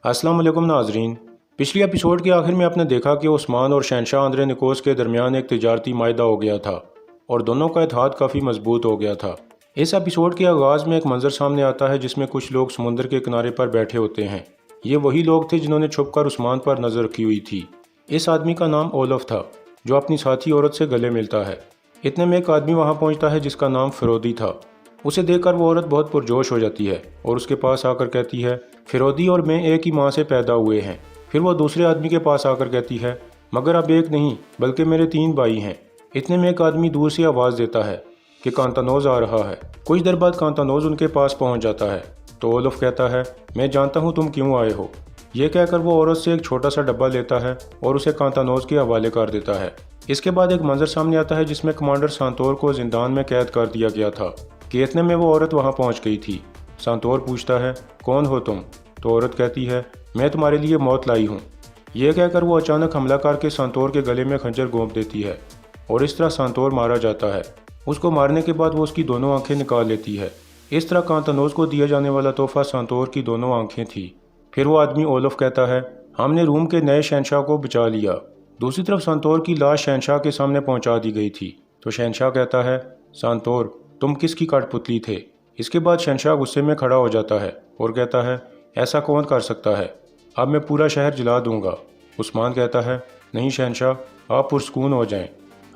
अस्सलाम वालेकुम नाजरीन। पिछली एपिसोड के आखिर में आपने देखा कि उस्मान और शहनशाह आंद्रोनिकोस के दरमियान एक तिजारती मायदा हो गया था और दोनों का इत्तेहाद काफ़ी मजबूत हो गया था। इस एपिसोड के आगाज़ में एक मंजर सामने आता है जिसमें कुछ लोग समुद्र के किनारे पर बैठे होते हैं। ये वही लोग थे जिन्होंने छुपकर उस्मान पर नज़र रखी हुई थी। इस आदमी का नाम ओलफ था जो अपनी साथी औरत से गले मिलता है। इतने में एक आदमी वहाँ पहुँचता है जिसका नाम फिरोदी था। उसे देखकर वो औरत बहुत पुरजोश हो जाती है और उसके पास आकर कहती है, फिरोदी और मैं एक ही माँ से पैदा हुए हैं। फिर वो दूसरे आदमी के पास आकर कहती है, मगर अब एक नहीं बल्कि मेरे 3 भाई हैं। इतने में एक आदमी दूर से आवाज़ देता है कि कांतानोज आ रहा है। कुछ देर बाद कांतानोज उनके पास पहुंच जाता है तो ओलफ कहता है, मैं जानता हूं तुम क्यों आए हो। ये कहकर वो औरत से एक छोटा सा डब्बा लेता है और उसे कांतानोज के हवाले कर देता है। इसके बाद एक मंजर सामने आता है जिसमें कमांडर सांतोर को जिंदान में कैद कर दिया गया था कि इतने में वो औरत वहां पहुंच गई थी। सांतोर पूछता है, कौन हो तुम? तो औरत कहती है, मैं तुम्हारे लिए मौत लाई हूँ। यह कहकर वो अचानक हमला करके सांतोर के गले में खंजर घोंप देती है और इस तरह सांतोर मारा जाता है। उसको मारने के बाद वो उसकी दोनों आंखें निकाल लेती है। इस तरह कांतानोज को दिया जाने वाला तोहफा सांतोर की दोनों आंखें थी। फिर वो आदमी ओलफ कहता है, हमने रूम के नए शहनशाह को बचा लिया। दूसरी तरफ सांतोर की लाश शहनशाह के सामने पहुंचा दी गई थी तो शहनशाह कहता है, सांतोर तुम किसकी कठपुतली थे? इसके बाद शहनशाह गुस्से में खड़ा हो जाता है और कहता है, ऐसा कौन कर सकता है? अब मैं पूरा शहर जला दूंगा। उस्मान कहता है, नहीं शहनशाह, आप पुरस्कून हो जाएं,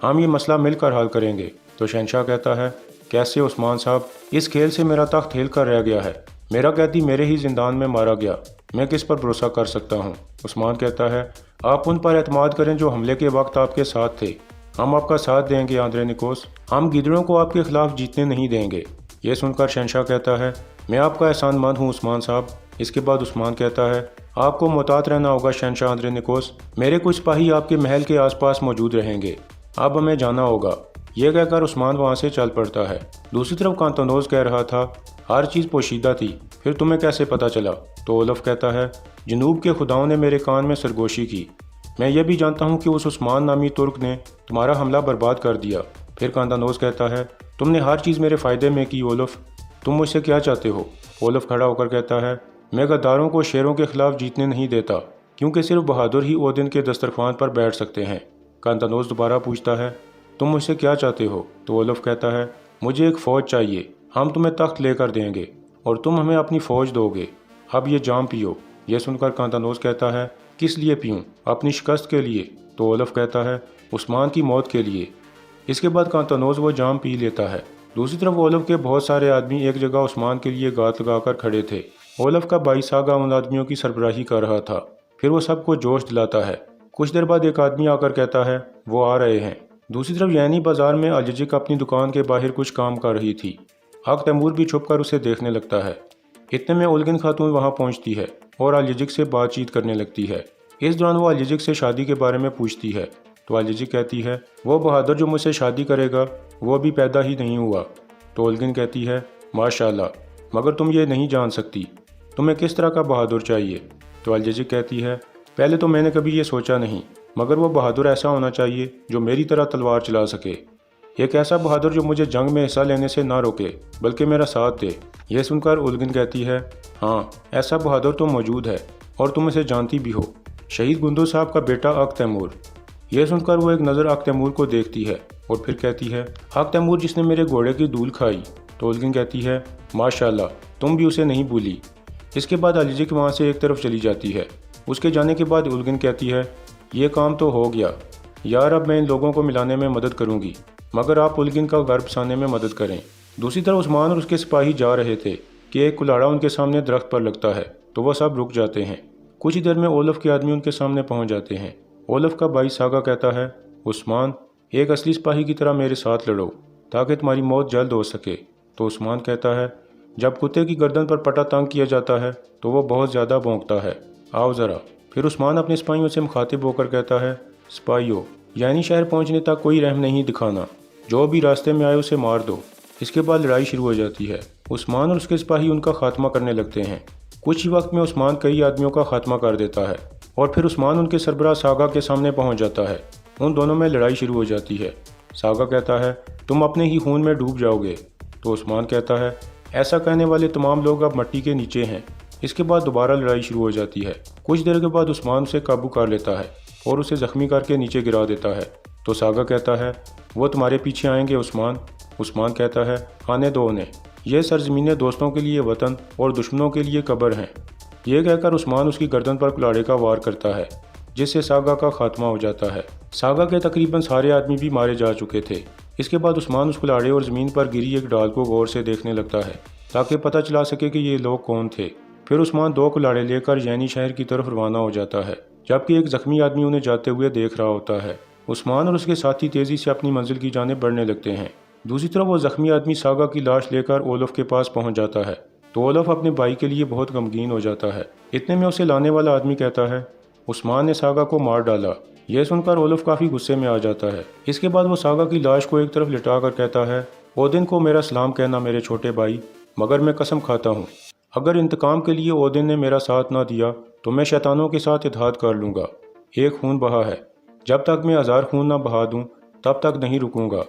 हम ये मसला मिलकर हल करेंगे। तो शहनशाह कहता है, कैसे उस्मान साहब, इस खेल से मेरा तख्त हिल कर रह गया है। मेरा कैदी मेरे ही जिंदान में मारा गया, मैं किस पर भरोसा कर सकता हूँ? उस्मान कहता है, आप उन पर एतमाद करें जो हमले के वक्त आपके साथ थे। हम आपका साथ देंगे आंद्रोनिकोस, हम गिदड़ों को आपके खिलाफ जीतने नहीं देंगे। ये सुनकर शहनशाह कहता है, मैं आपका एहसानमंद हूँ उस्मान साहब। इसके बाद उस्मान कहता है, आपको मुतात रहना होगा शहनशाह आंद्रोनिकोस, मेरे कुछ सिपाही आपके महल के आसपास मौजूद रहेंगे, अब हमें जाना होगा। यह कहकर उस्मान वहाँ से चल पड़ता है। दूसरी तरफ कांतानोज कह रहा था, हर चीज़ पोशीदा थी, फिर तुम्हें कैसे पता चला? तो ओलफ कहता है, जनूब के खुदाओं ने मेरे कान में सरगोशी की। मैं यह भी जानता हूँ कि उस उस्मान नामी तुर्क ने तुम्हारा हमला बर्बाद कर दिया। फिर कांतानोज कहता है, तुमने हर चीज़ मेरे फ़ायदे में की ओलफ, तुम मुझसे क्या चाहते हो? ओलफ खड़ा होकर कहता है, मैं गद्दारों को शेरों के खिलाफ जीतने नहीं देता, क्योंकि सिर्फ बहादुर ही ओदिन के दस्तरखान पर बैठ सकते हैं। कांतानोज दोबारा पूछता है, तुम मुझसे क्या चाहते हो? तो ओलफ कहता है, मुझे एक फ़ौज चाहिए, हम तुम्हें तख्त लेकर देंगे और तुम हमें अपनी फ़ौज दोगे। अब ये जाम पियो। यह सुनकर कांतानोज कहता है, किस लिए पीऊँ? अपनी शिकस्त के लिए? तो ओलफ कहता है, उस्मान की मौत के लिए। इसके बाद कांतानोज वो जाम पी लेता है। दूसरी तरफ ओलफ के बहुत सारे आदमी एक जगह उस्मान के लिए गात लगाकर खड़े थे। ओलफ का भाई सागा उन आदमियों की सरबराही कर रहा था। फिर वो सबको जोश दिलाता है। कुछ देर बाद एक आदमी आकर कहता है, वो आ रहे हैं। दूसरी तरफ यानी बाजार में अलजिक अपनी दुकान के बाहर कुछ काम कर रही थी। हक तैमूर भी छुपकर उसे देखने लगता है। इतने में उलगिन खातून वहाँ पहुँचती है और अलजिक से बातचीत करने लगती है। इस दौरान वो अलजिक से शादी के बारे में पूछती है तो अलजिक कहती है, वो बहादुर जो मुझसे शादी करेगा वो अभी पैदा ही नहीं हुआ। तो उलगिन कहती है, माशाल्लाह, मगर तुम ये नहीं जान सकती, तुम्हें किस तरह का बहादुर चाहिए? तो अलजिक कहती है, पहले तो मैंने कभी ये सोचा नहीं, मगर वो बहादुर ऐसा होना चाहिए जो मेरी तरह तलवार चला सके, एक ऐसा बहादुर जो मुझे जंग में हिस्सा लेने से ना रोके बल्कि मेरा साथ दे। यह सुनकर उलगिन कहती है, हाँ ऐसा बहादुर तो मौजूद है और तुम इसे जानती भी हो, शहीद गुंदो साहब का बेटा अक तैमूर। यह सुनकर वो एक नज़र अक तैमूर को देखती है और फिर कहती है, अक तैमूर जिसने मेरे घोड़े की धूल खाई। तो उलगिन कहती है, माशाल्लाह, तुम भी उसे नहीं भूली। इसके बाद अलजिक वहाँ से एक तरफ चली जाती है। उसके जाने के बाद उलगिन कहती है, ये काम तो हो गया यार, अब मैं इन लोगों को मिलाने में मदद करूँगी, मगर आप उलगिन का घर बसाने में मदद करें। दूसरी तरफ उस्मान और उसके सिपाही जा रहे थे कि एक कुल्हाड़ा उनके सामने दरख्त पर लगता है तो वह सब रुक जाते हैं। कुछ ही देर में ओलफ के आदमी उनके सामने पहुंच जाते हैं। ओलफ का भाई सागा कहता है, उस्मान, एक असली सिपाही की तरह मेरे साथ लड़ो ताकि तुम्हारी मौत जल्द हो सके। तो उस्मान कहता है, जब कुत्ते की गर्दन पर पटा तंग किया जाता है तो वह बहुत ज़्यादा भौंकता है, आओ ज़रा। फिर उस्मान अपने सिपाहियों से मुखातिब होकर कहता है, सिपाहियों, यानी शहर पहुँचने तक कोई रहम नहीं दिखाना, जो भी रास्ते में आए उसे मार दो। इसके बाद लड़ाई शुरू हो जाती है। उस्मान और उसके सिपाही उनका खात्मा करने लगते हैं। कुछ ही वक्त में उस्मान कई आदमियों का खात्मा कर देता है और फिर उस्मान उनके सरबराह सागा के सामने पहुंच जाता है। उन दोनों में लड़ाई शुरू हो जाती है। सागा कहता है, तुम अपने ही खून में डूब जाओगे। तो उस्मान कहता है, ऐसा कहने वाले तमाम लोग अब मट्टी के नीचे हैं। इसके बाद दोबारा लड़ाई शुरू हो जाती है। कुछ देर के बाद उस्मान उसे काबू कर लेता है और उसे जख्मी करके नीचे गिरा देता है। तो सागा कहता है, वो तुम्हारे पीछे आएंगे उस्मान। उस्मान कहता है, आने दो उन्हें, यह सरजमीनें दोस्तों के लिए वतन और दुश्मनों के लिए कब्र हैं। यह कहकर उस्मान उसकी गर्दन पर कुल्हाड़े का वार करता है, जिससे सागा का खात्मा हो जाता है। सागा के तकरीबन सारे आदमी भी मारे जा चुके थे। इसके बाद उस्मान उस कुल्हाड़े और ज़मीन पर गिरी एक डाल को गौर से देखने लगता है ताकि पता चला सके कि ये लोग कौन थे। फिर उस्मान 2 कुल्हाड़े लेकर जैनी शहर की तरफ रवाना हो जाता है, जबकि एक जख्मी आदमी उन्हें जाते हुए देख रहा होता है। उस्मान और उसके साथी तेज़ी से अपनी मंजिल की जानिब बढ़ने लगते हैं। दूसरी तरफ वो जख्मी आदमी सागा की लाश लेकर ओलफ के पास पहुंच जाता है। तो ओलफ अपने भाई के लिए बहुत गमगीन हो जाता है। इतने में उसे लाने वाला आदमी कहता है, उस्मान ने सागा को मार डाला। यह सुनकर ओलफ काफ़ी गुस्से में आ जाता है। इसके बाद वो सागा की लाश को एक तरफ लिटा कर कहता है, ओदिन को मेरा सलाम कहना मेरे छोटे भाई, मगर मैं कसम खाता हूँ अगर इंतकाम के लिए ओदिन ने मेरा साथ ना दिया तो मैं शैतानों के साथ इत्तेहाद कर लूँगा। एक खून बहा है, जब तक मैं 1000 खून ना बहा दूँ तब तक नहीं रुकूँगा।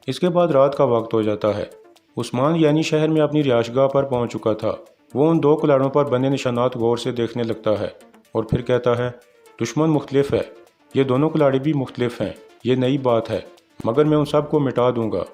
इसके बाद रात का वक्त हो जाता है। उस्मान यानी शहर में अपनी रिहाशगाह पर पहुँच चुका था। वो उन 2 कुल्हाड़ों पर बने निशानात गौर से देखने लगता है और फिर कहता है, दुश्मन मुख्तलिफ है, ये दोनों कुल्हाड़े भी मुख्तलिफ हैं। ये नई बात है, मगर मैं उन सब को मिटा दूंगा।